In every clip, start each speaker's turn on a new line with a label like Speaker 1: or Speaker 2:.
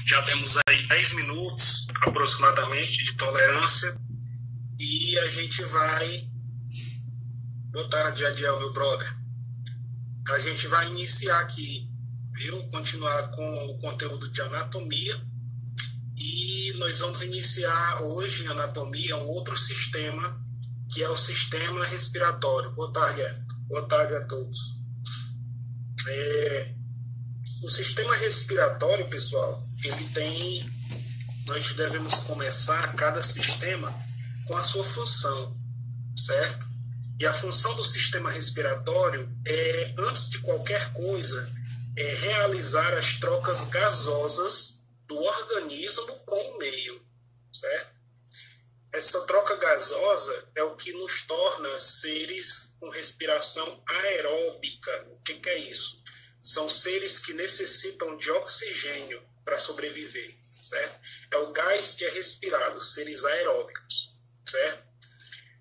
Speaker 1: Já temos aí 10 minutos aproximadamente de tolerância e a gente vai... Boa tarde, Adiel, meu brother. A gente vai iniciar aqui, viu? Continuar com o conteúdo de anatomia e nós vamos iniciar hoje em anatomia um outro sistema, que é o sistema respiratório. Boa tarde, Everton. Boa tarde a todos. O sistema respiratório, pessoal, ele tem... Nós devemos começar cada sistema com a sua função, certo? E a função do sistema respiratório é, antes de qualquer coisa, realizar as trocas gasosas do organismo com o meio, certo? Essa troca gasosa é o que nos torna seres com respiração aeróbica. O que é isso? São seres que necessitam de oxigênio para sobreviver, certo? É o gás que é respirado, seres aeróbicos, certo?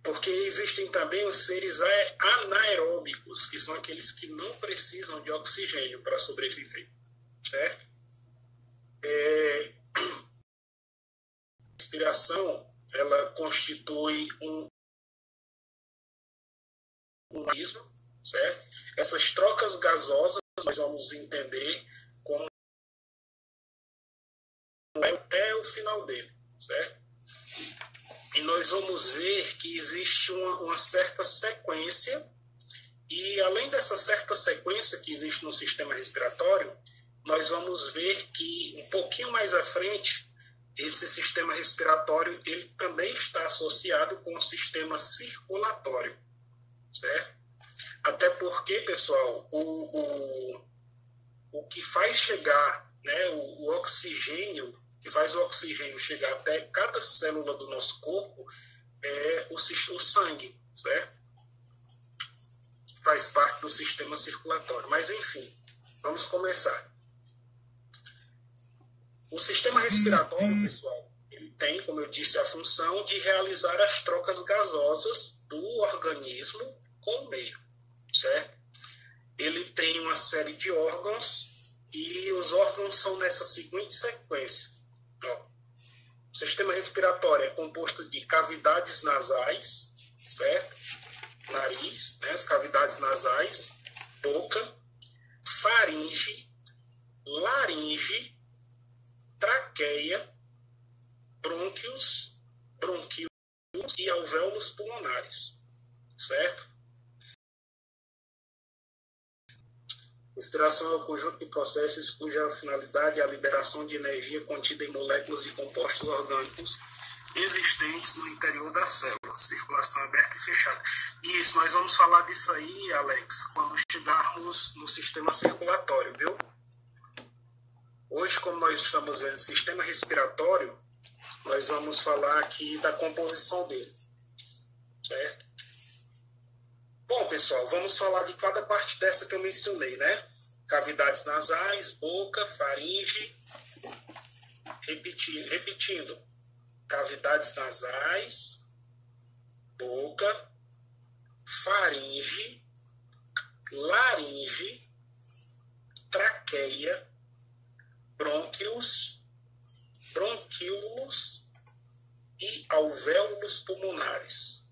Speaker 1: Porque existem também os seres anaeróbicos, que são aqueles que não precisam de oxigênio para sobreviver, certo? A respiração, ela constitui um organismo, certo? Essas trocas gasosas nós vamos entender como é até o final dele, certo? E nós vamos ver que existe uma certa sequência, e além dessa certa sequência que existe no sistema respiratório, nós vamos ver que um pouquinho mais à frente, esse sistema respiratório ele também está associado com o sistema circulatório, certo? Até porque, pessoal, o que faz chegar, né, o oxigênio, que faz o oxigênio chegar até cada célula do nosso corpo é o sangue, certo? Faz parte do sistema circulatório. Mas, enfim, vamos começar. O sistema respiratório, pessoal, ele tem, como eu disse, a função de realizar as trocas gasosas do organismo com o meio, certo? Ele tem uma série de órgãos e os órgãos são nessa seguinte sequência. O sistema respiratório é composto de cavidades nasais, certo? Nariz, né? As cavidades nasais, boca, faringe, laringe, traqueia, brônquios, bronquíolos e alvéolos pulmonares, certo? Respiração é o conjunto de processos cuja finalidade é a liberação de energia contida em moléculas de compostos orgânicos existentes no interior da célula. Circulação aberta e fechada. Isso, nós vamos falar disso aí, Alex, quando chegarmos no sistema circulatório, viu? Hoje, como nós estamos vendo o sistema respiratório, nós vamos falar aqui da composição dele, certo? Bom, pessoal, vamos falar de cada parte dessa que eu mencionei, né? Cavidades nasais, boca, faringe. Repetindo. Cavidades nasais, boca, faringe, laringe, traqueia, brônquios, bronquíolos e alvéolos pulmonares.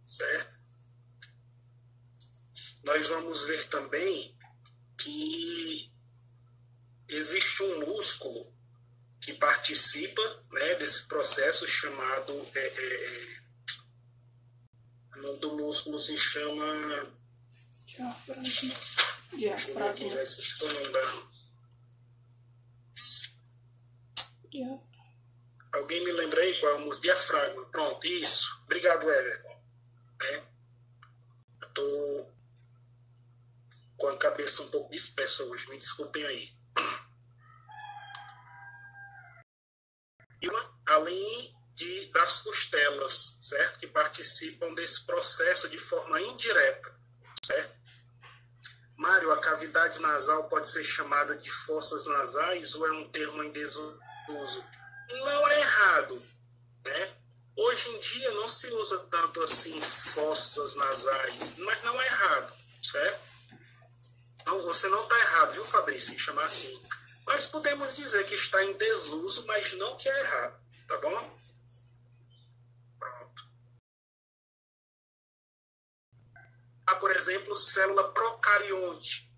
Speaker 1: Certo? Nós vamos ver também que existe um músculo que participa, né, desse processo chamado... o nome do músculo se chama... Deixa eu ver aqui, já esqueci o nome da... Alguém me lembra aí qual é o músculo? Diafragma. Pronto, isso. Obrigado, Everton. Estou com a cabeça um pouco dispersa hoje, me desculpem aí. E além das costelas, certo? Que participam desse processo de forma indireta, certo? Mário, a cavidade nasal pode ser chamada de fossas nasais ou é um termo em desuso? Não é errado, né? Hoje em dia não se usa tanto assim fossas nasais, mas não é errado, certo? Não, você não está errado, viu, Fabrício, em chamar assim. Nós podemos dizer que está em desuso, mas não que é errado, tá bom? Pronto. Por exemplo, célula procarionte.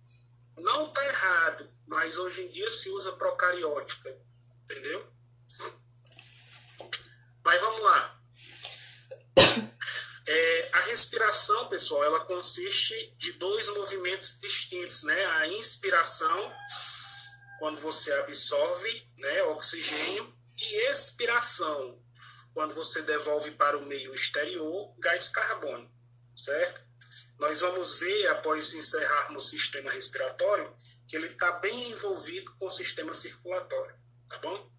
Speaker 1: Não está errado, mas hoje em dia se usa procariótica, entendeu? Mas vamos lá. A respiração, pessoal, ela consiste de dois movimentos distintos, né? A inspiração, quando você absorve, né, oxigênio, e expiração, quando você devolve para o meio exterior gás carbônico, certo? Nós vamos ver, após encerrarmos o sistema respiratório, que ele está bem envolvido com o sistema circulatório, tá bom?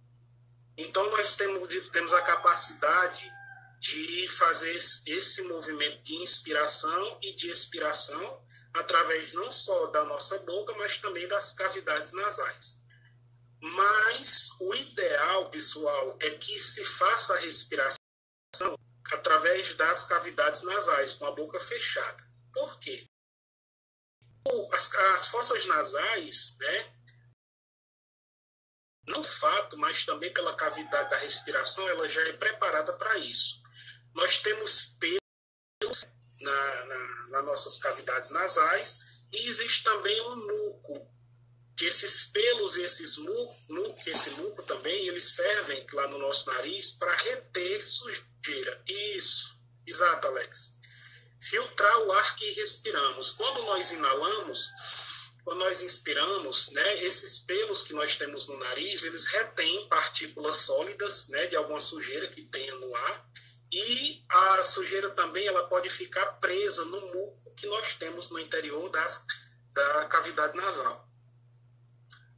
Speaker 1: Então, nós temos a capacidade de fazer esse movimento de inspiração e de expiração através não só da nossa boca, mas também das cavidades nasais. Mas o ideal, pessoal, é que se faça a respiração através das cavidades nasais, com a boca fechada. Por quê? As fossas nasais, né, não fato, mas também pela cavidade da respiração, ela já é preparada para isso. Nós temos pelos nas nossas cavidades nasais e existe também um muco, que esses pelos e esse muco também, eles servem lá no nosso nariz para reter sujeira. Isso, exato, Alex. Filtrar o ar que respiramos. Quando nós inalamos, quando nós inspiramos, né, esses pelos que nós temos no nariz, eles retêm partículas sólidas, né, de alguma sujeira que tenha no ar, e a sujeira também ela pode ficar presa no muco que nós temos no interior da cavidade nasal.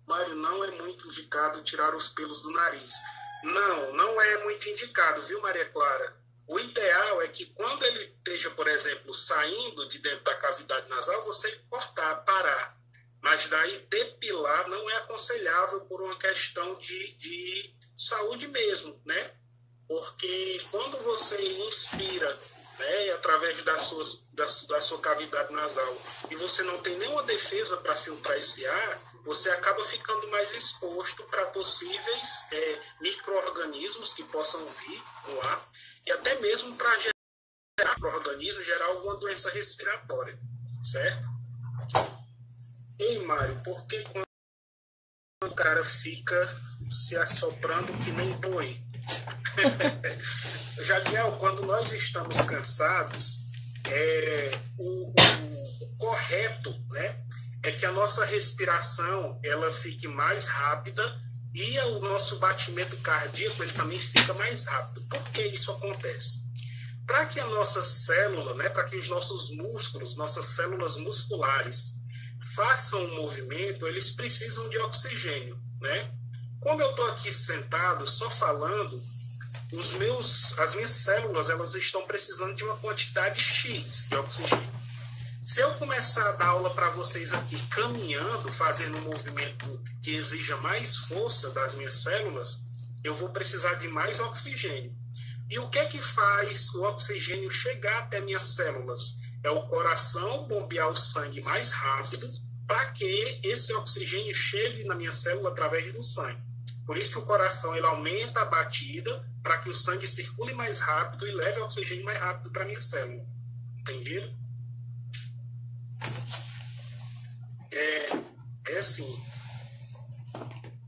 Speaker 1: Mário, não é muito indicado tirar os pelos do nariz. Não é muito indicado, viu, Maria Clara? O ideal é que quando ele esteja, por exemplo, saindo de dentro da cavidade nasal, você cortar, parar. Mas daí depilar não é aconselhável por uma questão de saúde mesmo, né? Porque quando você inspira, né, através da sua cavidade nasal, e você não tem nenhuma defesa para filtrar esse ar, você acaba ficando mais exposto para possíveis micro-organismos que possam vir no ar, e até mesmo para gerar micro-organismos, gerar alguma doença respiratória, certo? Ei, Mário, por que quando o cara fica se assoprando que nem boi? Jadiel, quando nós estamos cansados, o correto, né, é que a nossa respiração ela fique mais rápida e o nosso batimento cardíaco ele também fica mais rápido. Por que isso acontece? Para que a nossa célula, né, para que os nossos músculos, nossas células musculares façam um movimento, eles precisam de oxigênio, né? Como eu estou aqui sentado só falando, as minhas células elas estão precisando de uma quantidade X de oxigênio. Se eu começar a dar aula para vocês aqui caminhando, fazendo um movimento que exija mais força das minhas células, eu vou precisar de mais oxigênio. E o que é que faz o oxigênio chegar até minhas células? É o coração bombear o sangue mais rápido para que esse oxigênio chegue na minha célula através do sangue. Por isso que o coração ele aumenta a batida para que o sangue circule mais rápido e leve o oxigênio mais rápido para a minha célula. Entendido? É assim.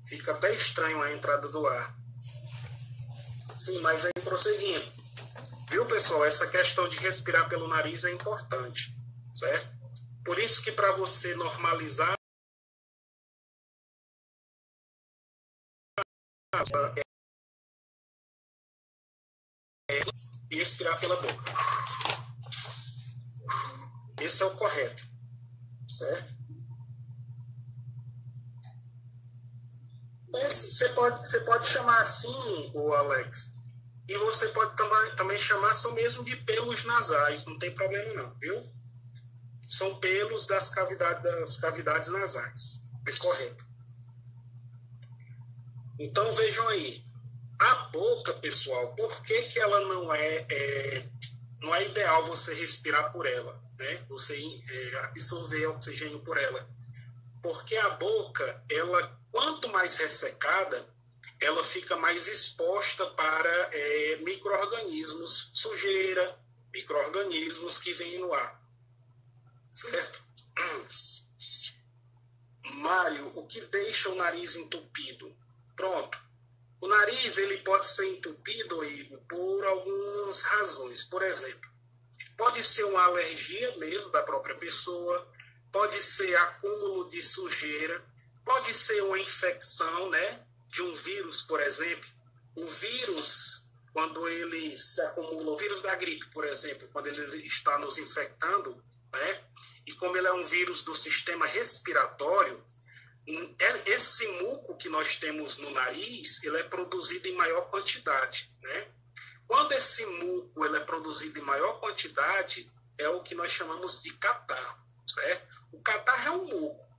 Speaker 1: Fica até estranho a entrada do ar. Sim, mas aí prosseguindo. Viu, pessoal? Essa questão de respirar pelo nariz é importante, certo? Por isso que para você normalizar e expirar pela boca. Esse é o correto, certo? Você pode chamar assim, o Alex, e você pode também chamar só mesmo de pelos nasais, não tem problema não, viu? São pelos das cavidades nasais, é correto. Então vejam aí, a boca, pessoal, por que ela não é ideal você respirar por ela, né? Você absorver oxigênio por ela? Porque a boca, ela, quanto mais ressecada, ela fica mais exposta para micro-organismos, sujeira, micro-organismos que vêm no ar. Certo? Mário, o que deixa o nariz entupido? Pronto. O nariz ele pode ser entupido, Igor, por algumas razões. Por exemplo, pode ser uma alergia mesmo da própria pessoa, pode ser acúmulo de sujeira, pode ser uma infecção, né, de um vírus, por exemplo. O vírus, quando ele se acumula, o vírus da gripe, por exemplo, quando ele está nos infectando, né, e como ele é um vírus do sistema respiratório, esse muco que nós temos no nariz, ele é produzido em maior quantidade, né? Quando esse muco ele é produzido em maior quantidade, é o que nós chamamos de catarro, certo? O catarro é um muco.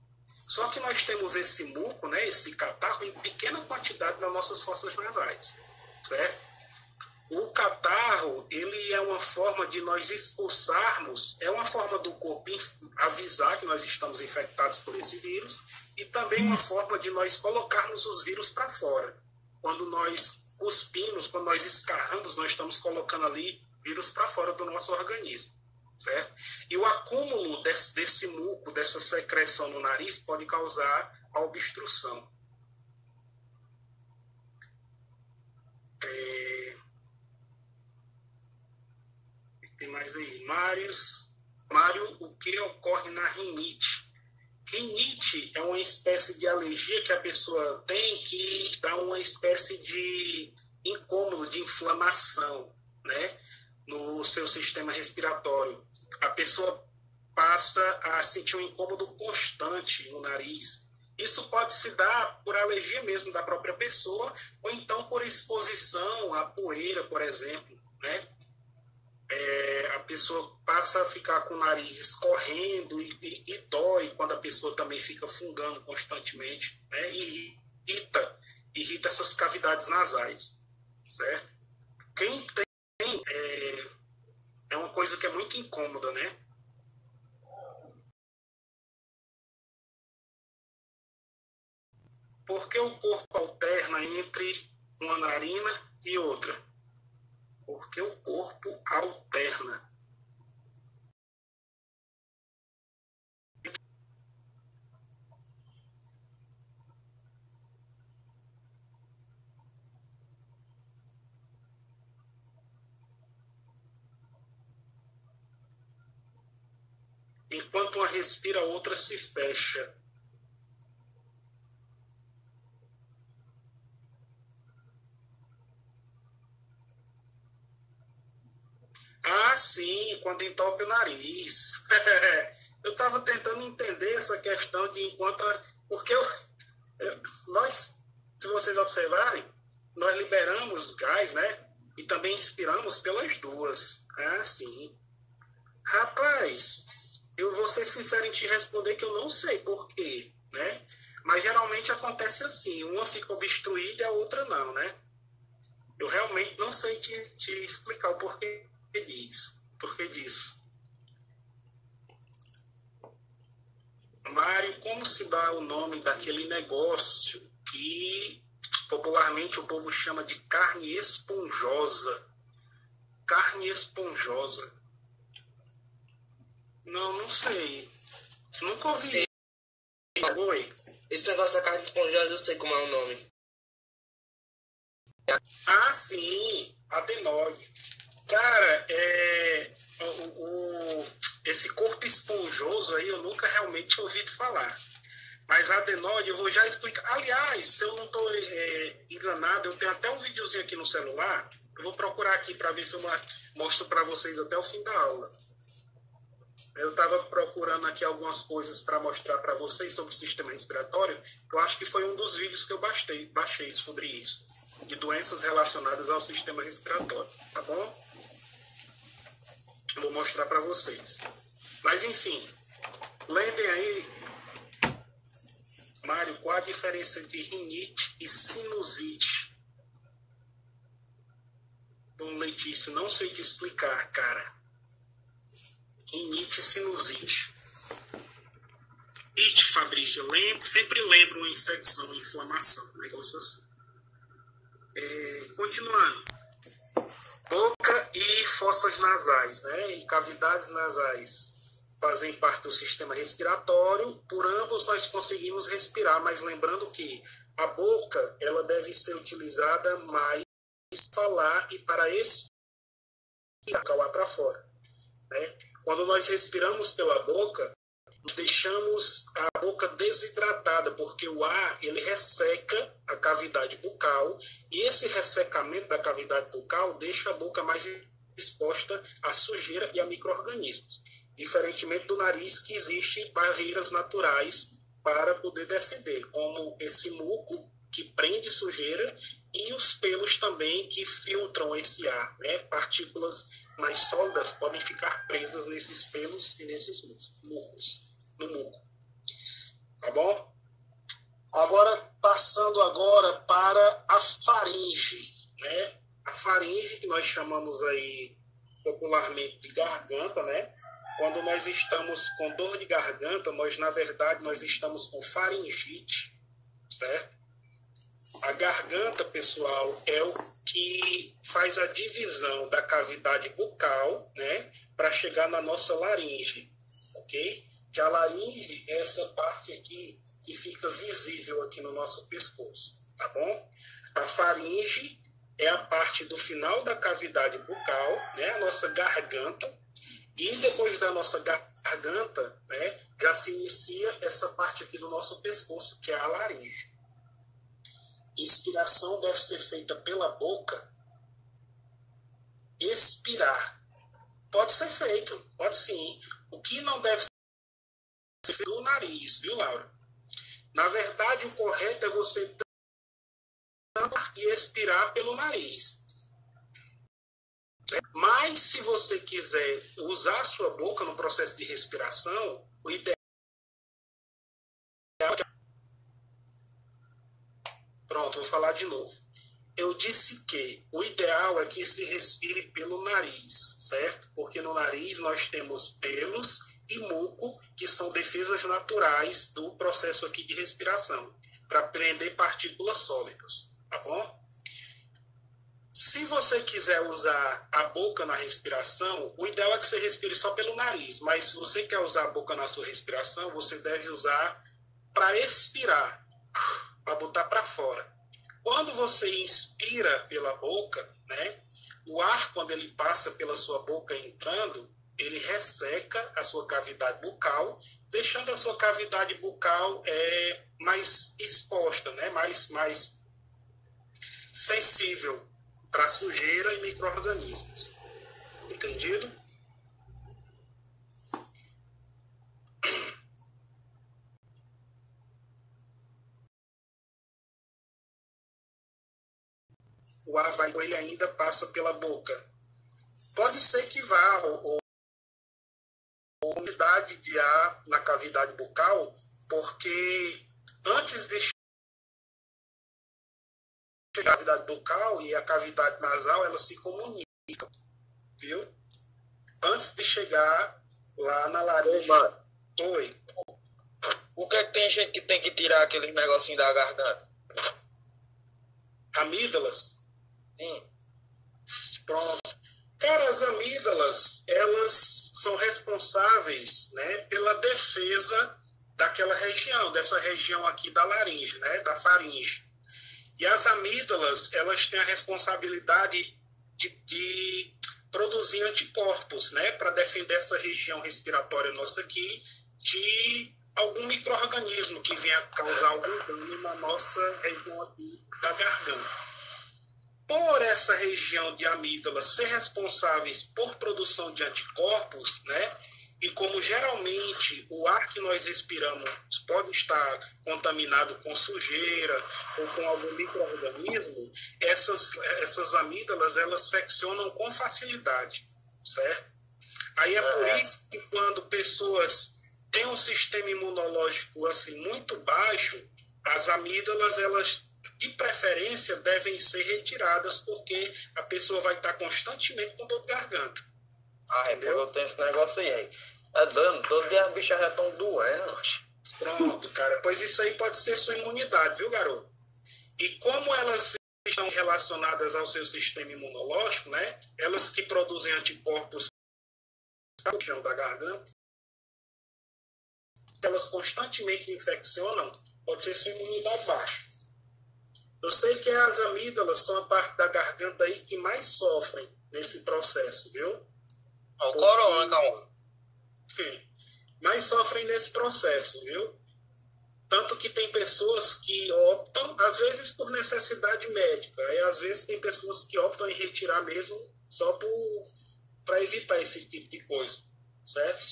Speaker 1: Só que nós temos esse muco, né, esse catarro, em pequena quantidade nas nossas fossas nasais, certo? O catarro, ele é uma forma de nós expulsarmos, é uma forma do corpo avisar que nós estamos infectados por esse vírus e também uma forma de nós colocarmos os vírus para fora. Quando nós cuspimos, quando nós escarramos, nós estamos colocando ali vírus para fora do nosso organismo, certo? E o acúmulo desse muco, dessa secreção no nariz pode causar a obstrução. Tem mais aí. Mário, o que ocorre na rinite? Rinite é uma espécie de alergia que a pessoa tem que dá uma espécie de incômodo, de inflamação, né, no seu sistema respiratório. A pessoa passa a sentir um incômodo constante no nariz. Isso pode se dar por alergia mesmo da própria pessoa, ou então por exposição à poeira, por exemplo, né? A pessoa passa a ficar com o nariz escorrendo e dói quando a pessoa também fica fungando constantemente, né? E irrita essas cavidades nasais, certo? Quem tem é uma coisa que é muito incômoda, né? Porque o corpo alterna entre uma narina e outra? Porque o corpo alterna. Enquanto uma respira, a outra se fecha. Ah, sim, quando entope o nariz. Eu estava tentando entender essa questão de enquanto. Porque nós, se vocês observarem, nós liberamos gás, né? E também inspiramos pelas duas. Ah, sim. Rapaz, eu vou ser sincero em te responder que eu não sei por quê, né? Mas geralmente acontece assim: uma fica obstruída e a outra não, né? Eu realmente não sei te explicar o porquê disso. Mário, como se dá o nome daquele negócio que popularmente o povo chama de carne esponjosa? Carne esponjosa. Não, não sei. Nunca ouvi. Oi.
Speaker 2: Esse negócio da carne esponjosa eu sei como é o nome.
Speaker 1: Ah, sim, adenoide. Cara, esse corpo esponjoso aí eu nunca realmente ouvi falar. Mas a adenoide eu vou já explicar. Aliás, se eu não estou enganado, eu tenho até um videozinho aqui no celular. Eu vou procurar aqui para ver se eu mostro para vocês até o fim da aula. Eu estava procurando aqui algumas coisas para mostrar para vocês sobre o sistema respiratório. Eu acho que foi um dos vídeos que eu baixei sobre isso, de doenças relacionadas ao sistema respiratório, tá bom? Eu vou mostrar para vocês. Mas, enfim, lembrem aí, Mário, qual a diferença entre rinite e sinusite? Bom, Letícia, não sei te explicar, cara. Rinite e sinusite. It, Fabrício, eu lembro, sempre lembro uma infecção, uma inflamação, um negócio assim. Continuando. Boca e fossas nasais, né? E cavidades nasais fazem parte do sistema respiratório. Por ambos nós conseguimos respirar, mas lembrando que a boca ela deve ser utilizada mais para falar e para expirar, calar para fora, né? Quando nós respiramos pela boca, deixamos a boca desidratada, porque o ar ele resseca a cavidade bucal, e esse ressecamento da cavidade bucal deixa a boca mais exposta à sujeira e a micro-organismos. Diferentemente do nariz, que existem barreiras naturais para poder defender, como esse muco que prende sujeira e os pelos também que filtram esse ar, né? Partículas mais sólidas podem ficar presas nesses pelos e nesses mucos. No muco. Tá bom? Agora, passando agora para a faringe, né? A faringe, que nós chamamos aí popularmente de garganta, né? Quando nós estamos com dor de garganta, na verdade, nós estamos com faringite, certo? A garganta, pessoal, é o que faz a divisão da cavidade bucal, né? Para chegar na nossa laringe, ok? Que a laringe é essa parte aqui que fica visível aqui no nosso pescoço, tá bom? A faringe é a parte do final da cavidade bucal, né? A nossa garganta. E depois da nossa garganta, né? Já se inicia essa parte aqui do nosso pescoço, que é a laringe. Inspiração deve ser feita pela boca. Expirar pode ser feito, pode sim. O que não deve ser do nariz, viu, Laura? Na verdade, o correto é você tampar e expirar pelo nariz. Mas, se você quiser usar a sua boca no processo de respiração, o ideal é... Pronto, vou falar de novo. Eu disse que o ideal é que se respire pelo nariz, certo? Porque no nariz nós temos pelos e muco, que são defesas naturais do processo aqui de respiração, para prender partículas sólidas, tá bom? Se você quiser usar a boca na respiração, o ideal é que você respire só pelo nariz, mas se você quer usar a boca na sua respiração, você deve usar para expirar, para botar para fora. Quando você inspira pela boca, né, o ar, quando ele passa pela sua boca entrando, ele resseca a sua cavidade bucal, deixando a sua cavidade bucal mais exposta, né? mais sensível para sujeira e micro-organismos. Entendido? O ar vai, ele ainda passa pela boca. Pode ser que vá unidade de ar na cavidade bucal, porque antes de chegar a cavidade bucal e a cavidade nasal, elas se comunicam, viu? Antes de chegar lá na laringe. Oi.
Speaker 2: Por que tem gente que tem que tirar aquele negocinho da garganta?
Speaker 1: Amígdalas?
Speaker 2: Sim.
Speaker 1: Pronto. Cara, as amígdalas, elas são responsáveis, né, pela defesa daquela região, dessa região aqui da laringe, né, da faringe. E as amígdalas, elas têm a responsabilidade de produzir anticorpos, né, para defender essa região respiratória nossa aqui de algum micro-organismo que venha causar algum dano na nossa região aqui da garganta. Por essa região de amígdalas ser responsáveis por produção de anticorpos, né? E como geralmente o ar que nós respiramos pode estar contaminado com sujeira ou com algum micro-organismo, essas amígdalas, elas flexionam com facilidade, certo? Aí é por isso que quando pessoas têm um sistema imunológico assim muito baixo, as amígdalas, elas de preferência devem ser retiradas, porque a pessoa vai estar constantemente com dor de garganta.
Speaker 2: Entendeu? Eu tenho esse negócio aí. É dano, todo dia as bichas já estão doendo.
Speaker 1: Pronto, cara. Pois isso aí pode ser sua imunidade, viu, garoto? E como elas estão relacionadas ao seu sistema imunológico, né? Elas que produzem anticorpos na região da garganta, elas constantemente infeccionam, pode ser sua imunidade baixa. Eu sei que as amígdalas são a parte da garganta aí que mais sofrem nesse processo, viu?
Speaker 2: O corona, calma.
Speaker 1: Mais sofrem nesse processo, viu? Tanto que tem pessoas que optam, às vezes por necessidade médica, e às vezes tem pessoas que optam em retirar mesmo só para evitar esse tipo de coisa, certo?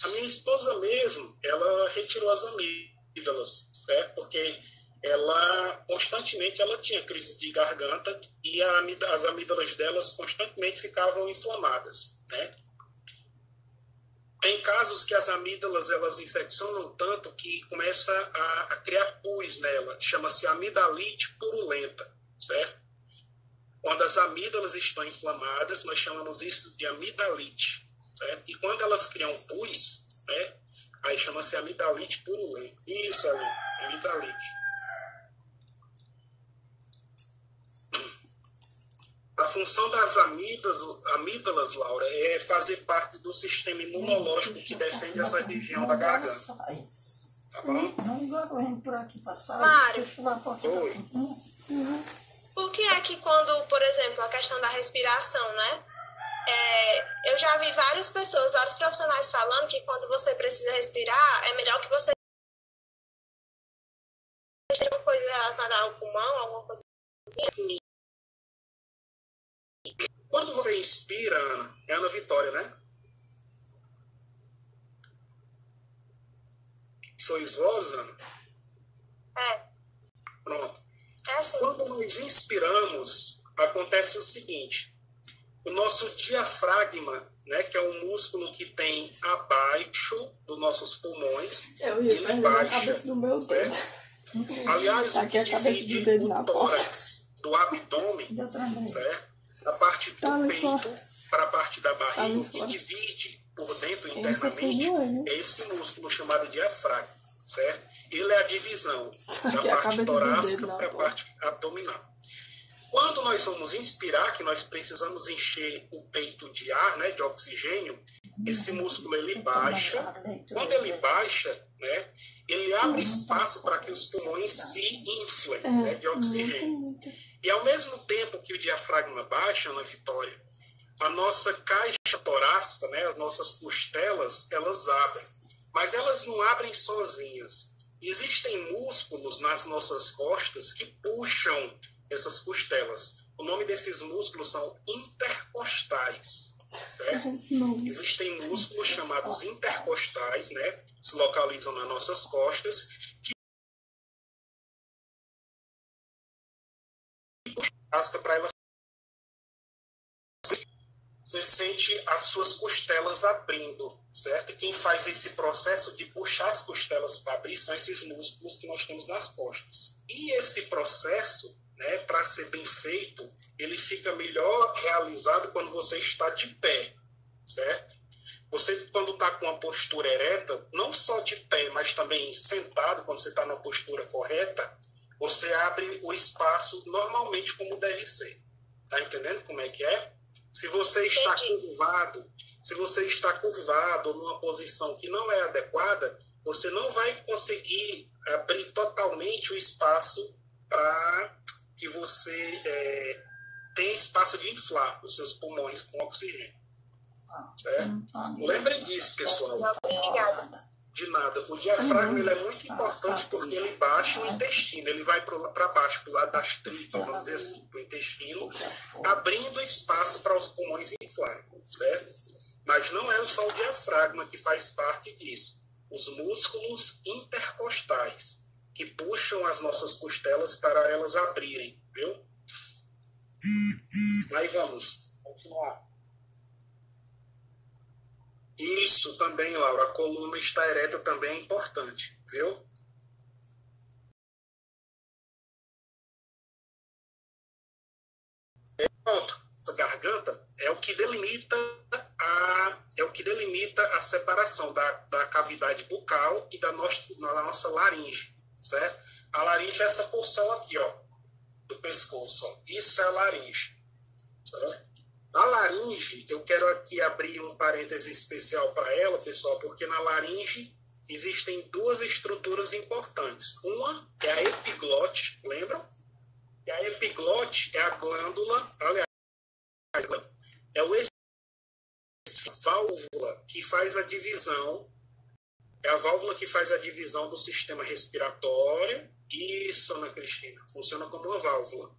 Speaker 1: A minha esposa mesmo, ela retirou as amígdalas, certo? Porque ela constantemente ela tinha crise de garganta e as amígdalas delas constantemente ficavam inflamadas, né? Tem casos que as amígdalas elas infeccionam tanto que começa a criar pus nela, chama-se amidalite purulenta, certo? Quando as amígdalas estão inflamadas, nós chamamos isso de amidalite, certo? E quando elas criam pus, né, aí chama-se amidalite purulenta. Isso ali, amidalite. A função das amígdalas, Laura, é fazer parte do sistema imunológico que defende essa região da garganta. Tá bom?
Speaker 3: Mário,
Speaker 1: Oi.
Speaker 3: por que é que quando, por exemplo, a questão da respiração, né? Eu já vi várias pessoas, vários profissionais falando que quando você precisa respirar, é melhor que você tenha alguma coisa relacionada ao pulmão, alguma coisa assim.
Speaker 1: Quando você inspira, Ana, é Ana Vitória, né? Sois vós, Ana?
Speaker 3: É,
Speaker 1: Pronto.
Speaker 3: é assim.
Speaker 1: Quando nós inspiramos, acontece o seguinte: o nosso diafragma, né, que é um músculo que tem abaixo dos nossos pulmões, ele baixa, certo? Aliás, o que divide o tórax do abdômen, certo? A parte do peito para a parte da barriga, o que divide por dentro internamente é esse músculo chamado diafragma, certo? Ele é a divisão da parte torácica para a parte abdominal. Quando nós vamos inspirar, que nós precisamos encher o peito de ar, né, de oxigênio, esse músculo ele baixa. Quando ele baixa, né, ele abre espaço para que os pulmões se inflem, né, de oxigênio. E ao mesmo tempo que o diafragma baixa, Ana Vitória, a nossa caixa torácica, né, as nossas costelas, elas abrem. Mas elas não abrem sozinhas. Existem músculos nas nossas costas que puxam essas costelas. O nome desses músculos são intercostais, certo? Existem músculos chamados intercostais, né? Se localizam nas nossas costas, que puxam para elas. Você sente as suas costelas abrindo, certo? E quem faz esse processo de puxar as costelas para abrir são esses músculos que nós temos nas costas. E esse processo, né, para ser bem feito, ele fica melhor realizado quando você está de pé, certo? Você, quando está com uma postura ereta, não só de pé, mas também sentado, quando você está na postura correta, você abre o espaço normalmente como deve ser. Tá entendendo como é que é? Se você está curvado, ou numa posição que não é adequada, você não vai conseguir abrir totalmente o espaço para que você tenha espaço de inflar os seus pulmões com oxigênio. Certo? Lembrem disso, pessoal.
Speaker 3: Obrigada.
Speaker 1: De nada. O diafragma ele é muito importante porque ele baixa o intestino, ele vai para baixo, para o lado das tripas, vamos dizer assim, para o intestino, abrindo espaço para os pulmões inflarem, certo? Mas não é só o diafragma que faz parte disso. Os músculos intercostais, que puxam as nossas costelas para elas abrirem, viu? Aí vamos continuar. Isso também, Laura. A coluna está ereta também é importante, viu? Pronto. A garganta é o que delimita que delimita a separação da cavidade bucal e da nossa laringe, certo? A laringe é essa porção aqui, ó, do pescoço. Ó. Isso é a laringe, certo? A laringe, eu quero aqui abrir um parêntese especial para ela, pessoal, porque na laringe existem duas estruturas importantes. Uma é a epiglote, lembram? E a epiglote é a glândula, aliás, é o válvula que faz a divisão, é a válvula que faz a divisão do sistema respiratório. Isso, Ana Cristina, funciona como uma válvula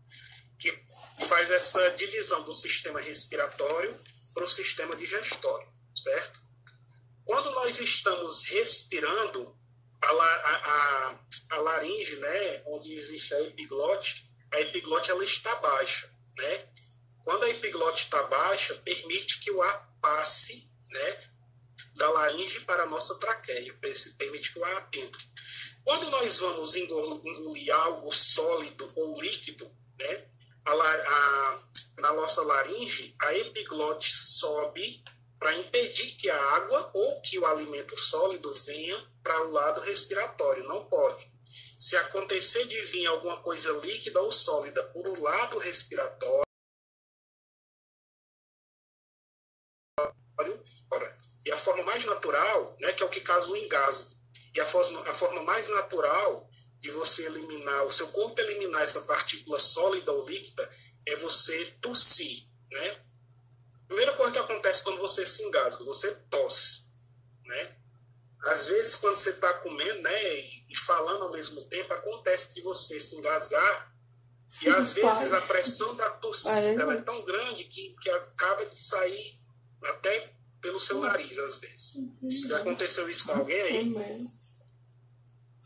Speaker 1: que faz essa divisão do sistema respiratório para o sistema digestório, certo? Quando nós estamos respirando, a laringe, né, onde existe a epiglote ela está baixa, né? Quando a epiglote está baixa, permite que o ar passe, né, da laringe para a nossa traqueia, permite que o ar entre. Quando nós vamos engolir algo sólido ou líquido, né, na nossa laringe, a epiglote sobe para impedir que a água ou que o alimento sólido venha para o lado respiratório. Não pode. Se acontecer de vir alguma coisa líquida ou sólida por o lado respiratório, e a forma mais natural, né, que é o que causa o engasgo, e a forma mais natural de você eliminar, o seu corpo eliminar essa partícula sólida ou líquida, é você tossir, né? A primeira coisa que acontece quando você se engasga, você tosse, né? Às vezes, quando você está comendo, né, e falando ao mesmo tempo, acontece de você se engasgar, e às vezes a pressão da tossida ela é tão grande que acaba de sair até pelo seu nariz, às vezes. Já aconteceu isso com alguém aí?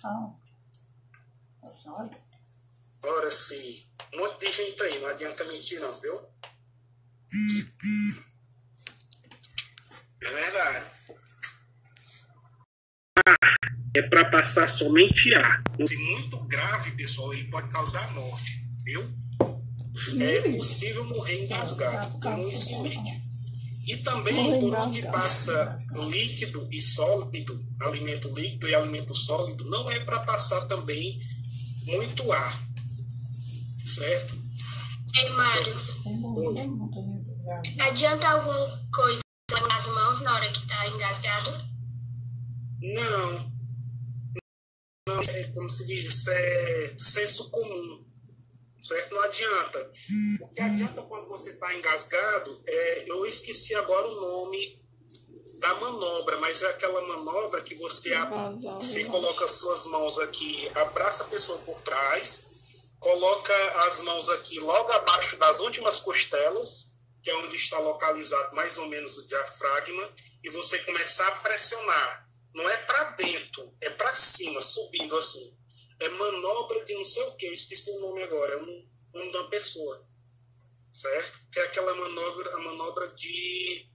Speaker 4: Não.
Speaker 1: Ora, sim. Um monte de gente aí, não adianta mentir não, viu? É verdade. É para passar somente ar. Se muito grave, pessoal, ele pode causar morte, viu? É possível morrer engasgado, como um incidente. E também por onde passa líquido e sólido, alimento líquido e alimento sólido, não é para passar também muito ar, certo?
Speaker 3: Ei, Mário, adianta alguma coisa nas mãos na hora que está engasgado?
Speaker 1: Não, como se diz, isso é senso comum, certo? Não adianta. O que adianta quando você está engasgado, eu esqueci agora o nome da manobra, mas é aquela manobra que você coloca as suas mãos aqui, abraça a pessoa por trás, coloca as mãos aqui logo abaixo das últimas costelas, que é onde está localizado mais ou menos o diafragma, e você começar a pressionar. Não é para dentro, é para cima, subindo assim. É manobra de não sei o que, eu esqueci o nome agora, é o nome da pessoa, certo? Que é aquela manobra, a manobra de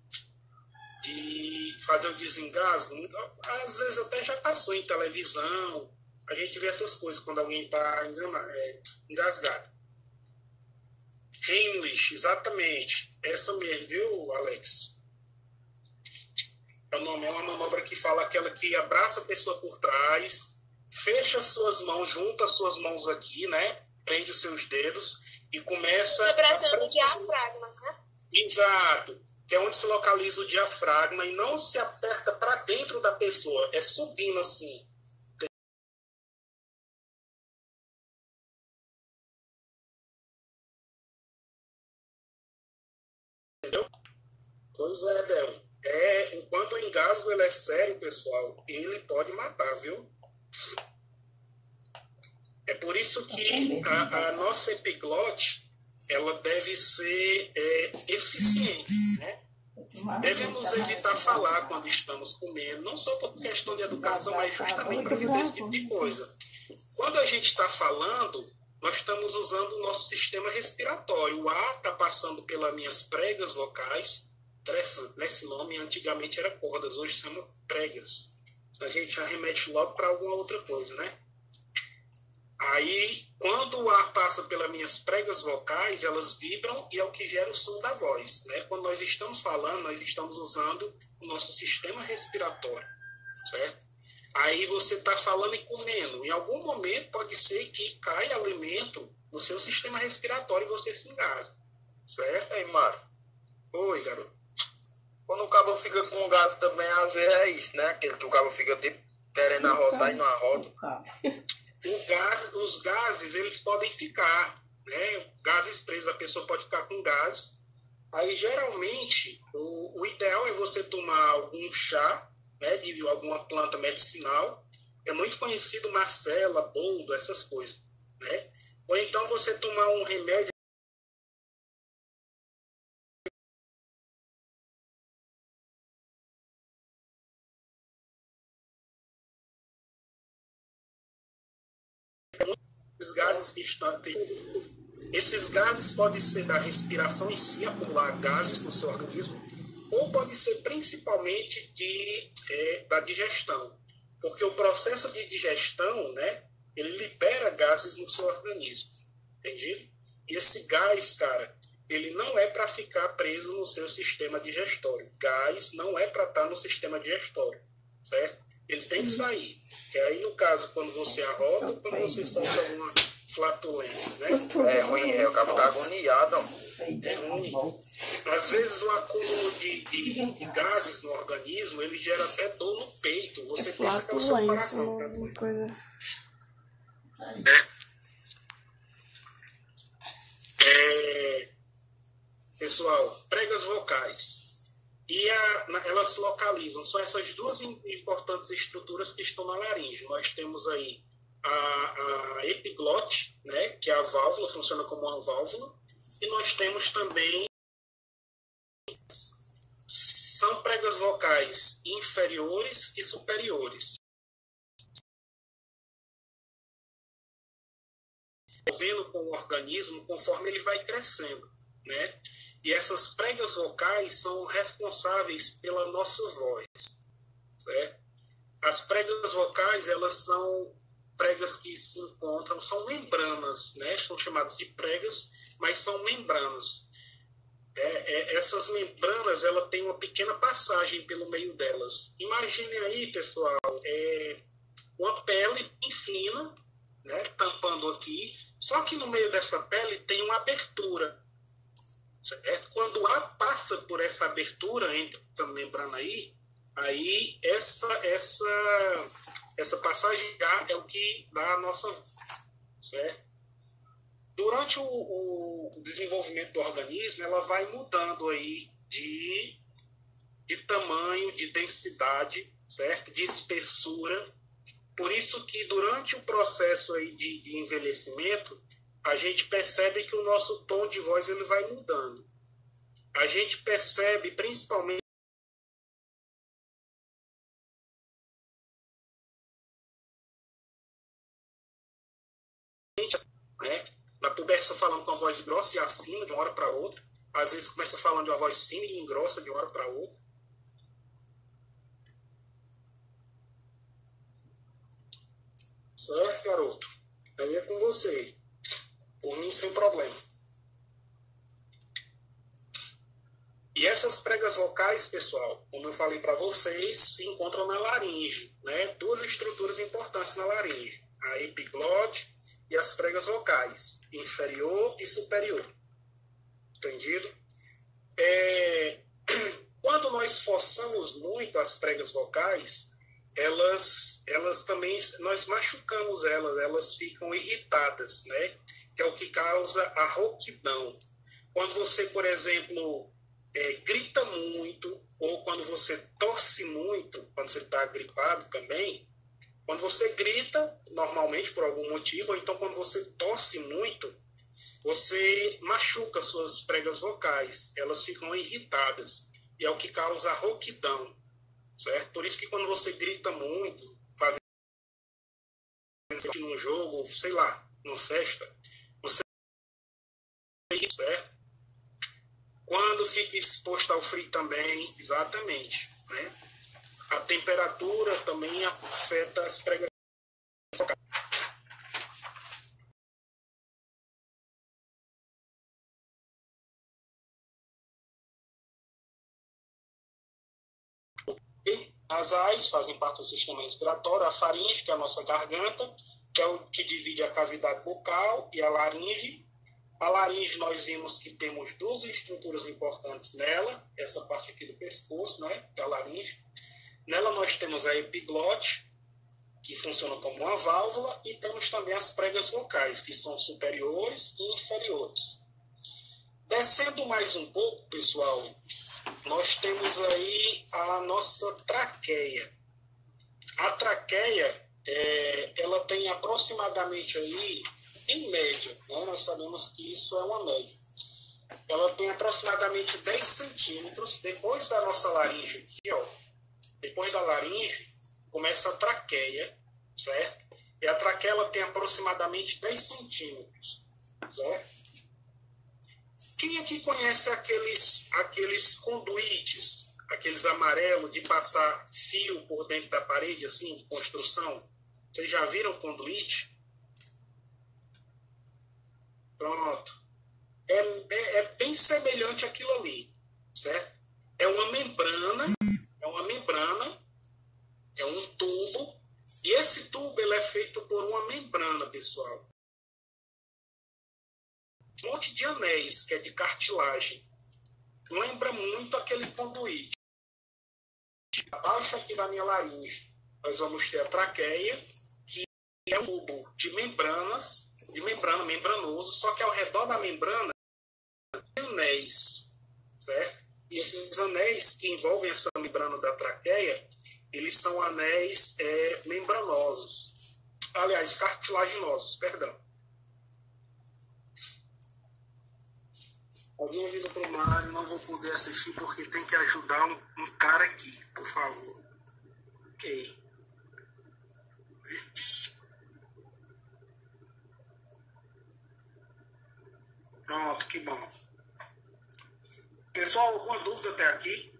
Speaker 1: fazer o desengasgo. Às vezes até já passou em televisão, a gente vê essas coisas quando alguém está engasgado. Heimlich, exatamente, essa mesmo, viu, Alex? É o nome, é uma manobra que fala aquela que abraça a pessoa por trás, fecha as suas mãos, junta as suas mãos aqui, né? Prende os seus dedos e começa...
Speaker 3: Pressiona o diafragma, né?
Speaker 1: Exato. Que é onde se localiza o diafragma e não se aperta para dentro da pessoa. É subindo assim. Entendeu? Pois é, Del. Enquanto o engasgo ele é sério, pessoal, ele pode matar, viu? É por isso que a nossa epiglote ela deve ser eficiente, né? Devemos evitar falar quando estamos comendo, não só por questão de educação, mas justamente para evitar esse tipo de coisa. Quando a gente está falando, nós estamos usando o nosso sistema respiratório. O ar está passando pelas minhas pregas vocais. Interessante, né? Esse nome antigamente era cordas, hoje são pregas. A gente já remete logo para alguma outra coisa, né? Aí, quando o ar passa pelas minhas pregas vocais, elas vibram e é o que gera o som da voz, né? Quando nós estamos falando, nós estamos usando o nosso sistema respiratório, certo? Aí você está falando e comendo. Em algum momento pode ser que caia alimento no seu sistema respiratório e você se engasa, certo?
Speaker 2: Ei, Mário,
Speaker 1: Oi, garoto.
Speaker 2: quando o cabo fica com gás também, às vezes é isso, né? Aquele que o cabo fica tipo querendo arrotar e não arrota.
Speaker 1: Os gases, eles podem ficar, né? Gases presos, a pessoa pode ficar com gases. Aí, geralmente, o ideal é você tomar algum chá, né, de alguma planta medicinal. É muito conhecido macela, boldo, essas coisas, né? Ou então você tomar um remédio esses gases que estão. Esses gases podem ser da respiração em si, acumular gases no seu organismo, ou pode ser principalmente da digestão, porque o processo de digestão, né, ele libera gases no seu organismo, entendido? E esse gás, cara, ele não é para ficar preso no seu sistema digestório. Gás não é para estar no sistema digestório, certo? Ele tem que sair. Que aí, no caso, quando você arrota ou quando você solta alguma flatulência, né?
Speaker 2: É ruim, o cabo fica agoniado.
Speaker 1: É ruim. Às vezes o acúmulo de gases no organismo, ele gera até dor no peito. Você pensa que é o seu coração que tá doendo. Pessoal, pregas vocais. E elas se localizam. São essas duas importantes estruturas que estão na laringe. Nós temos aí a epiglote, né, que é a válvula, funciona como uma válvula. E nós temos também, são pregas vocais inferiores e superiores. Envolvendo com o organismo conforme ele vai crescendo, né? E essas pregas vocais são responsáveis pela nossa voz, certo? As pregas vocais, elas são pregas que se encontram, são membranas, né? São chamadas de pregas, mas são membranas. Essas membranas, ela tem uma pequena passagem pelo meio delas. Imaginem aí, pessoal, uma pele bem fina, né? Tampando aqui, só que no meio dessa pele tem uma abertura. Certo? Quando o ar passa por essa abertura entre essa membrana aí essa passagem de ar é o que dá a nossa voz, certo? Durante o desenvolvimento do organismo, ela vai mudando aí de tamanho, de densidade, certo? De espessura. Por isso que durante o processo aí de envelhecimento, a gente percebe que o nosso tom de voz ele vai mudando. A gente percebe principalmente né, na puberta falando com a voz grossa e afina de uma hora para outra. Às vezes começa falando de uma voz fina e engrossa de uma hora para outra. Certo, garoto? Aí é com você. Por mim, sem problema. E essas pregas vocais, pessoal, como eu falei para vocês, se encontram na laringe, né? Duas estruturas importantes na laringe. A epiglote e as pregas vocais, inferior e superior. Entendido? Quando nós forçamos muito as pregas vocais, elas também, nós machucamos elas ficam irritadas, né? Que é o que causa a rouquidão. Quando você, por exemplo, grita muito, ou quando você tosse muito, quando você está gripado também, quando você grita, normalmente por algum motivo, ou então quando você tosse muito, você machuca suas pregas vocais, elas ficam irritadas, e é o que causa a rouquidão, certo? Por isso que quando você grita muito, fazendo num jogo, sei lá, numa festa, você certo? Quando fica exposto ao frio também, exatamente, né? A temperatura também afeta as pregas vocais. nasais, fazem parte do sistema respiratório, a faringe, que é a nossa garganta, que é o que divide a cavidade bucal, e a laringe. A laringe, nós vimos que temos duas estruturas importantes nela, essa parte aqui do pescoço, né, que é a laringe. Nela nós temos a epiglote, que funciona como uma válvula, e temos também as pregas vocais, que são superiores e inferiores. Descendo mais um pouco, pessoal, nós temos aí a nossa traqueia. A traqueia, ela tem aproximadamente aí, em média, né? Nós sabemos que isso é uma média. Ela tem aproximadamente 10 centímetros depois da nossa laringe aqui, ó. Depois da laringe, começa a traqueia, certo? E a traqueia, ela tem aproximadamente 10 centímetros, certo? Quem aqui conhece aqueles conduítes, aqueles amarelos de passar fio por dentro da parede, assim, de construção? Vocês já viram conduíte? Pronto. É bem semelhante àquilo ali, certo? É uma membrana, é um tubo, e esse tubo ele é feito por uma membrana, pessoal. Um monte de anéis, que é de cartilagem. Lembra muito aquele conduíte. Abaixo aqui da minha laringe, nós vamos ter a traqueia, que é um tubo de membranoso, só que ao redor da membrana tem anéis, certo? E esses anéis que envolvem essa membrana da traqueia, eles são anéis membranosos. Aliás, cartilaginosos, perdão. Alguém avisa para o Mário, não vou poder assistir porque tem que ajudar um cara aqui, por favor. Ok. Pronto, que bom. Pessoal, alguma dúvida até aqui?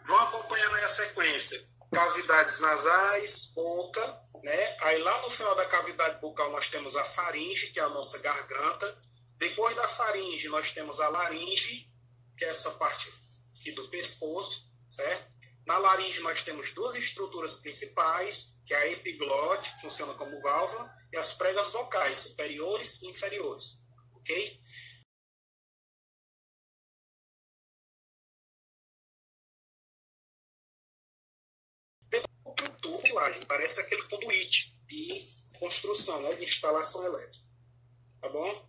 Speaker 1: Vão acompanhando aí a sequência. Cavidades nasais, boca, né? Aí lá no final da cavidade bucal nós temos a faringe, que é a nossa garganta. Depois da faringe nós temos a laringe, que é essa parte aqui do pescoço, certo? Na laringe nós temos duas estruturas principais, que é a epiglote, que funciona como válvula, e as pregas vocais, superiores e inferiores, ok? Outro tubo de laje, parece aquele conduíte de construção, né, de instalação elétrica, tá bom?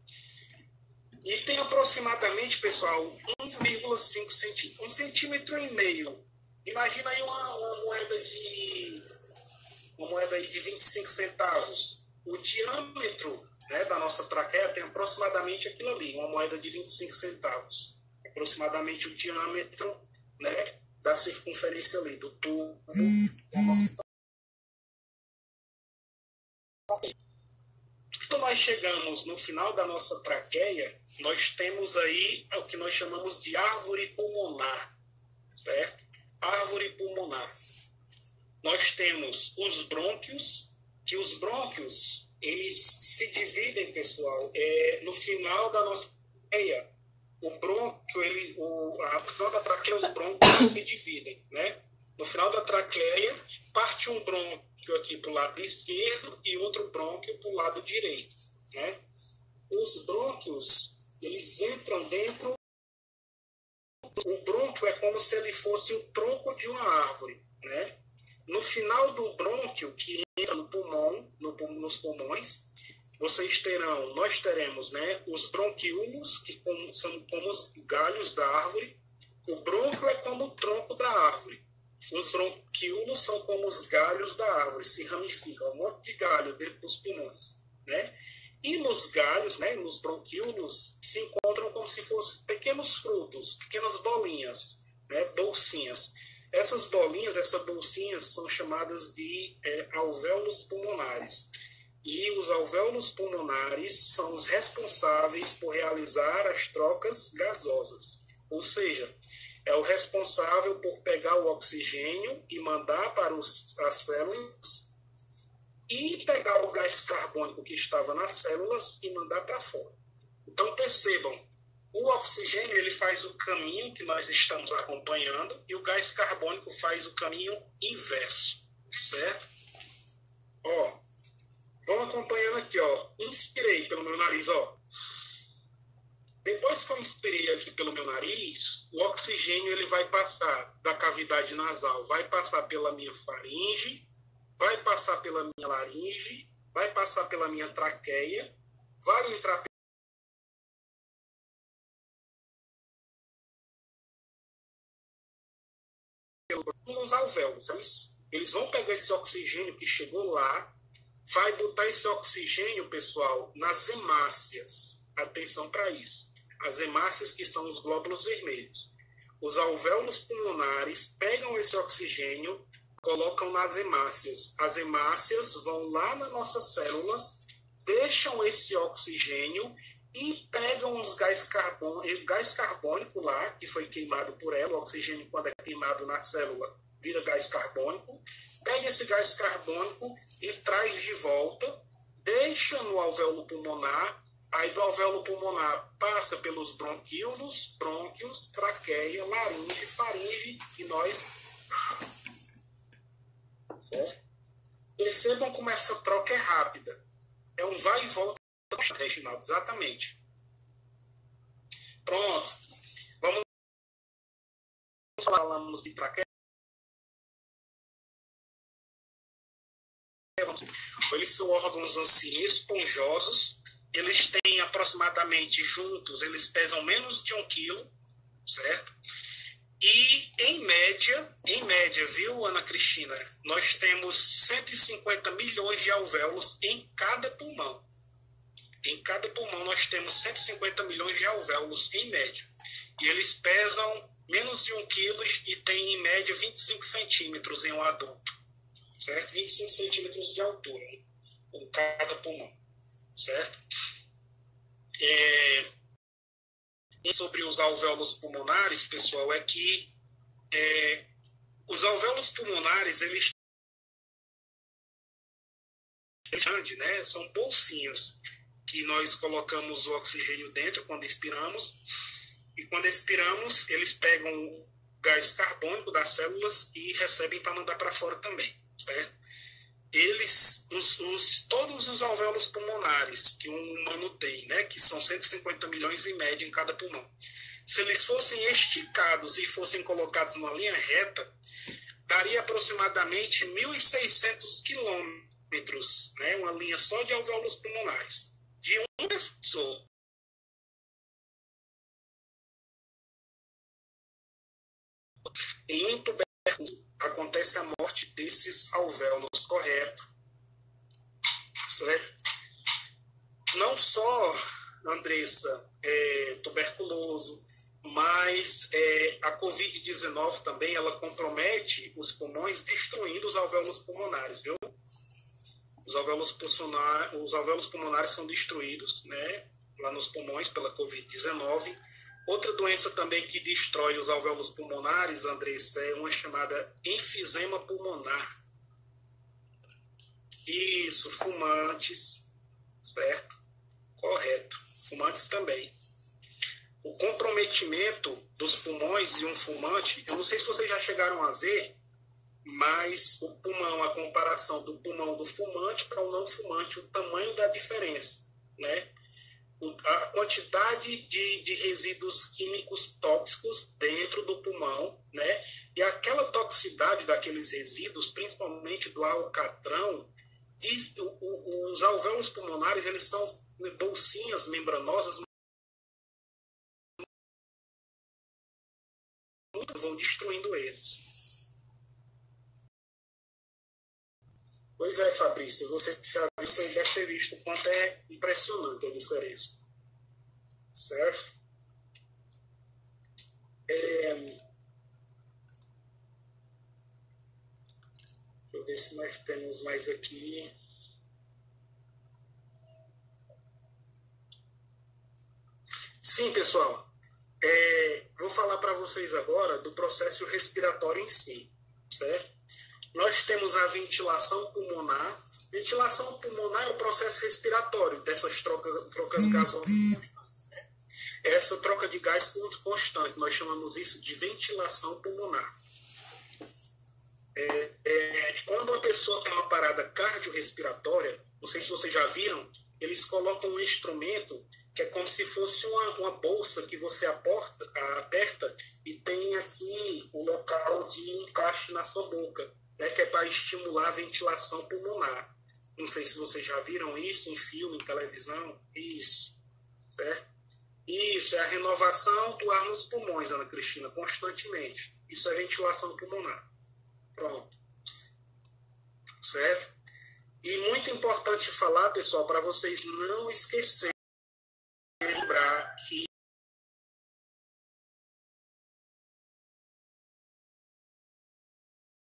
Speaker 1: E tem aproximadamente, pessoal, 1,5 centímetro, 1,5 centímetro. Imagina aí uma moeda aí de 25 centavos. O diâmetro, né, da nossa traqueia tem aproximadamente aquilo ali, uma moeda de 25 centavos. Aproximadamente o diâmetro, né, da circunferência ali, do tubo da nossa traqueia. Quando nós chegamos no final da nossa traqueia, nós temos aí o que nós chamamos de árvore pulmonar, certo? Árvore pulmonar. Nós temos os brônquios, que os brônquios, eles se dividem, pessoal, no final da nossa traqueia. O brônquio, no final da traqueia, os brônquios se dividem, né? No final da traqueia, parte um brônquio aqui para o lado esquerdo e outro brônquio para o lado direito, né? Os brônquios, eles entram dentro. O brônquio é como se ele fosse o tronco de uma árvore, né? No final do brônquio, que entra no pulmão, nos pulmões, nós teremos, né, os bronquíolos, que são como os galhos da árvore. O brônquio é como o tronco da árvore. Os bronquíolos são como os galhos da árvore, se ramificam, um monte de galho dentro dos pulmões, né? E nos galhos, né, nos bronquíolos, se encontram como se fossem pequenos frutos, pequenas bolinhas, né, bolsinhas. Essas bolsinhas são chamadas de alvéolos pulmonares. E os alvéolos pulmonares são os responsáveis por realizar as trocas gasosas. Ou seja, é o responsável por pegar o oxigênio e mandar para as células e pegar o gás carbônico que estava nas células e mandar para fora. Então, percebam, O oxigênio ele faz o caminho que nós estamos acompanhando e o gás carbônico faz o caminho inverso, certo? Ó, vão acompanhando aqui, ó. Inspirei pelo meu nariz, ó. Depois que eu inspirei aqui pelo meu nariz, o oxigênio ele vai passar da cavidade nasal, vai passar pela minha faringe, vai passar pela minha laringe, vai passar pela minha traqueia, vai entrar pelos alvéolos. Eles vão pegar esse oxigênio que chegou lá, vai botar esse oxigênio, pessoal, nas hemácias. Atenção para isso. As hemácias que são os glóbulos vermelhos. Os alvéolos pulmonares pegam esse oxigênio, colocam nas hemácias. As hemácias vão lá nas nossas células, deixam esse oxigênio e pegam os gás carbônico lá, que foi queimado por ela. O oxigênio, quando é queimado na célula, vira gás carbônico. Pega esse gás carbônico e traz de volta, deixa no alvéolo pulmonar. Aí do alvéolo pulmonar passa pelos brônquios, traqueia, laringe, faringe e nós... Certo? Percebam como essa troca é rápida. É um vai e volta, Reginaldo, exatamente. Pronto. Vamos falamos de traqueia. Eles são órgãos assim esponjosos. Eles têm aproximadamente juntos, eles pesam menos de 1 quilo, certo? E em média, viu, Ana Cristina, nós temos 150 milhões de alvéolos em cada pulmão. Em cada pulmão nós temos 150 milhões de alvéolos em média. E eles pesam menos de 1 quilo e têm em média 25 centímetros em um adulto, certo? 25 centímetros de altura em cada pulmão, certo? Sobre os alvéolos pulmonares, pessoal, é que os alvéolos pulmonares, eles né, são bolsinhas que nós colocamos o oxigênio dentro quando expiramos, e quando expiramos, eles pegam o gás carbônico das células e recebem para mandar para fora também, certo? Todos os alvéolos pulmonares que um humano tem, né, que são 150 milhões em média em cada pulmão, se eles fossem esticados e fossem colocados numa linha reta, daria aproximadamente 1.600 quilômetros, né, uma linha só de alvéolos pulmonares, de uma pessoa. Em um tubérculo acontece a morte desses alvéolos, correto? Certo? Não só, Andressa, tuberculoso, mas a Covid-19 também, ela compromete os pulmões, destruindo os alvéolos pulmonares, viu? Os alvéolos pulmonares são destruídos, né, lá nos pulmões pela Covid-19. Outra doença também que destrói os alvéolos pulmonares, Andressa, é uma chamada enfisema pulmonar. Isso, fumantes, certo? Correto. Fumantes também. O comprometimento dos pulmões de um fumante, eu não sei se vocês já chegaram a ver, mas o pulmão, a comparação do pulmão do fumante para o não fumante, o tamanho da diferença, né? A quantidade de resíduos químicos tóxicos dentro do pulmão, né? E aquela toxicidade daqueles resíduos, principalmente do alcatrão, os alvéolos pulmonares, eles são bolsinhas membranosas, vão destruindo eles. Pois é, Fabrício, você deve ter visto o quanto é impressionante a diferença. Certo? Deixa eu ver se nós temos mais aqui. Sim, pessoal. Vou falar para vocês agora do processo respiratório em si, certo? Nós temos a ventilação pulmonar. Ventilação pulmonar é o processo respiratório dessas trocas gasosas. essa troca de gás constante. Nós chamamos isso de ventilação pulmonar. Quando uma pessoa tem uma parada cardiorrespiratória, não sei se vocês já viram, eles colocam um instrumento que é como se fosse uma bolsa que você aperta e tem aqui o local de encaixe na sua boca, né, que é para estimular a ventilação pulmonar. Não sei se vocês já viram isso em filme, em televisão. Isso, certo? Isso é a renovação do ar nos pulmões, Ana Cristina, constantemente. Isso é ventilação pulmonar. Pronto. Certo? E muito importante falar, pessoal, para vocês não esquecerem, lembrar que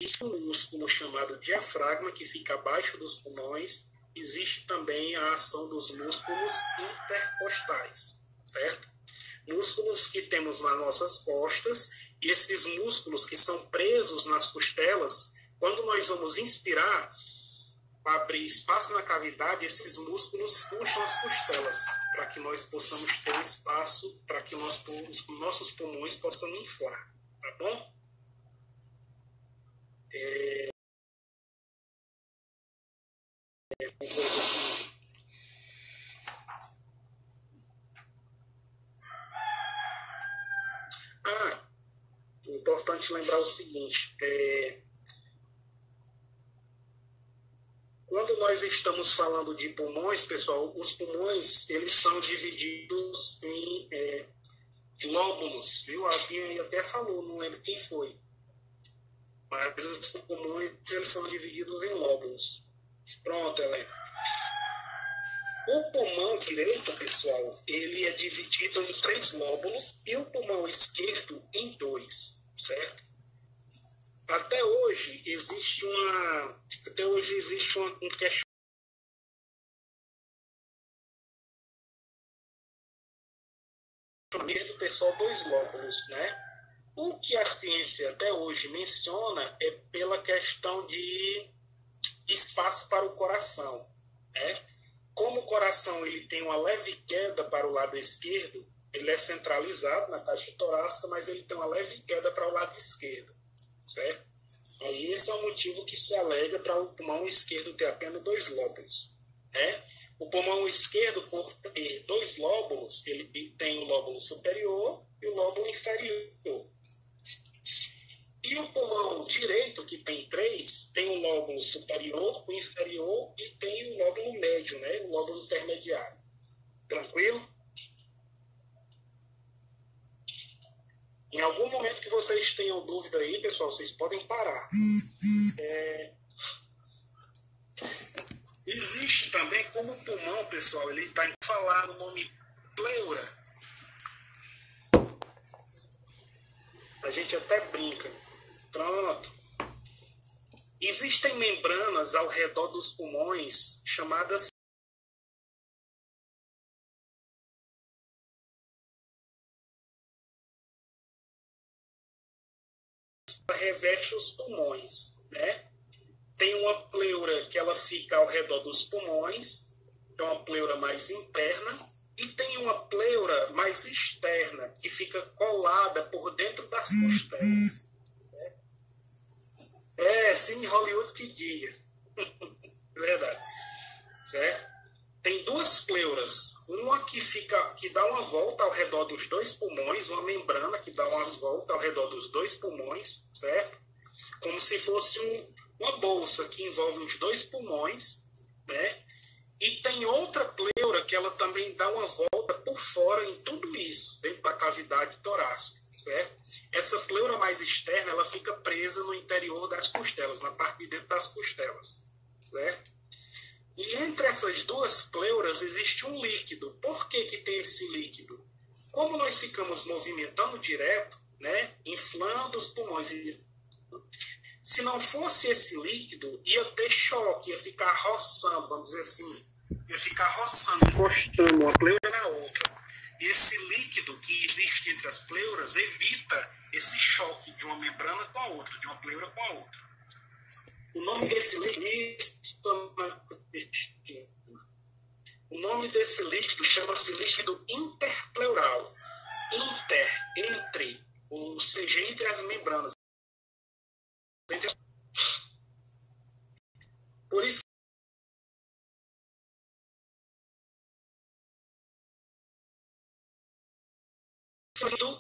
Speaker 1: existe um músculo chamado diafragma que fica abaixo dos pulmões. Existe também a ação dos músculos intercostais, certo? Músculos que temos nas nossas costas, e esses músculos que são presos nas costelas, quando nós vamos inspirar, para abrir espaço na cavidade, esses músculos puxam as costelas, para que nós possamos ter um espaço, para que os nossos pulmões possam inflar, tá bom? Importante lembrar o seguinte, quando nós estamos falando de pulmões, pessoal, os pulmões, eles são divididos em lóbulos, viu? Alguém até falou, não lembro quem foi. Mas os pulmões, eles são divididos em lóbulos. Pronto, Helena. O pulmão direito, pessoal, ele é dividido em 3 lóbulos e o pulmão esquerdo em 2, certo? Até hoje existe um questionamento ter só 2 lóbulos, né? O que a ciência até hoje menciona é pela questão de espaço para o coração, né? Como o coração ele tem uma leve queda para o lado esquerdo, ele é centralizado na caixa torácica, mas ele tem uma leve queda para o lado esquerdo, certo? Aí esse é o motivo que se alega para o pulmão esquerdo ter apenas 2 lóbulos, né? O pulmão esquerdo, por ter 2 lóbulos, ele tem o lóbulo superior e o lóbulo inferior. E o pulmão direito, que tem 3, tem o lóbulo superior, o inferior e tem o lóbulo médio, né? O lóbulo intermediário. Tranquilo? Em algum momento que vocês tenham dúvida aí, pessoal, vocês podem parar. Existe também como o pulmão, pessoal, ele está em falar no nome pleura. A gente até brinca. Pronto. Existem membranas ao redor dos pulmões chamadas reveste os pulmões, né? Tem uma pleura que ela fica ao redor dos pulmões, é uma pleura mais interna, e tem uma pleura mais externa, que fica colada por dentro das costelas. Cine Hollywood que diga. Verdade. Certo? Tem 2 pleuras. Uma que dá uma volta ao redor dos 2 pulmões, uma membrana que dá uma volta ao redor dos 2 pulmões, certo? Como se fosse uma bolsa que envolve os 2 pulmões, né? E tem outra pleura que ela também dá uma volta por fora em tudo isso, dentro da cavidade torácica, certo? Essa pleura mais externa, ela fica presa no interior das costelas, na parte de dentro das costelas, certo? E entre essas 2 pleuras existe um líquido. Por que tem esse líquido? Como nós ficamos movimentando direto, né, inflando os pulmões, se não fosse esse líquido, ia ter choque, ia ficar roçando, vamos dizer assim, ia ficar roçando, encostando uma pleura na outra. E esse líquido que existe entre as pleuras evita esse choque de uma membrana com a outra, de uma pleura com a outra. O nome desse líquido chama-se líquido interpleural. ou seja, entre as membranas. Por isso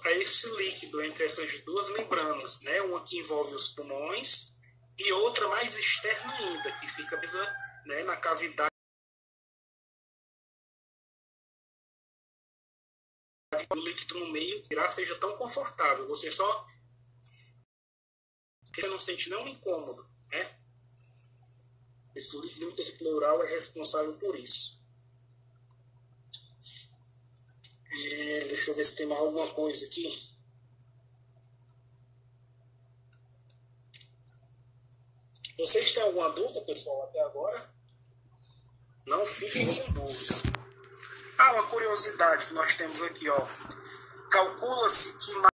Speaker 1: é esse líquido entre essas duas membranas, né? Uma que envolve os pulmões e outra mais externa ainda, que fica, né, na cavidade do líquido no meio, tirar seja tão confortável. Você não sente nenhum incômodo, né? Esse líquido interpleural é responsável por isso. Deixa eu ver se tem mais alguma coisa aqui. Vocês têm alguma dúvida, pessoal, até agora? Não fiquem com dúvida. Uma curiosidade que nós temos aqui, ó. Calcula-se que